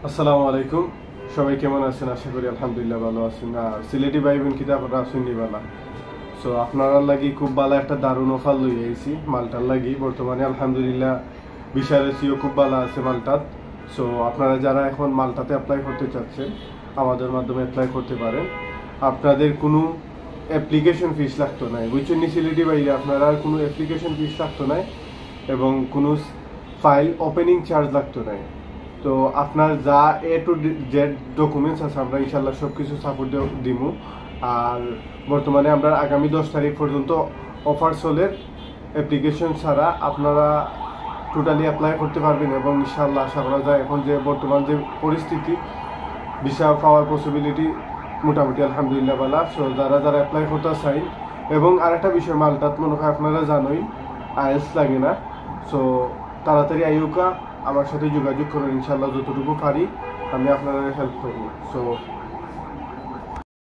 আসসালামু আলাইকুম। সবাই কেমন আছেন? আশা করি আলহামদুলিল্লাহ ভালো আছেন। আর সিলেটি ভাই বোন কিতা আপনারা আছেন নিবালা। সো আপনারা লাগি খুব ভালো একটা দারুণ অফার লই আইছি মালটার লাগি। বর্তমানে আলহামদুলিল্লাহ বিশারেসিও খুব ভালো আছে মালটাত। সো আপনারা যারা এখন মালটাতে অ্যাপ্লাই করতে চাচ্ছেন আমাদের মাধ্যমে অ্যাপ্লাই করতে পারেন। আপনাদের কোনো অ্যাপ্লিকেশন ফিস লাগতো না, বুঝছেন নি সিলেটি বাইরে আপনারা কোনো অ্যাপ্লিকেশন ফিস লাগতো না এবং কোনো ফাইল ওপেনিং চার্জ লাগতো না। তো আপনার যা টু জেড ডকুমেন্টস আছে আমরা ইনশাল্লাহ সব কিছু সাপোর্ট দিমু। আর বর্তমানে আমরা আগামী 10 তারিখ পর্যন্ত অফার চলে, অ্যাপ্লিকেশন ছাড়া আপনারা টোটালি অ্যাপ্লাই করতে পারবেন এবং ইনশাল্লাহ আশা করা যায় এখন যে বর্তমান যে পরিস্থিতি ভিসা পাওয়ার পসিবিলিটি মোটামুটি আলহামদুলিল্লাহ ভালো। সো যারা যারা অ্যাপ্লাই করতে চাই এবং আরেকটা বিষয় মালটাত মনে হয় আপনারা জানোই আইএলটিএস লাগে না। সো তাড়াতাড়ি আইউকা আমার সাথে যোগাযোগ করুন, ইনশাল্লাহ যতটুকু পারি আমি আপনারা হেল্প করবো। সো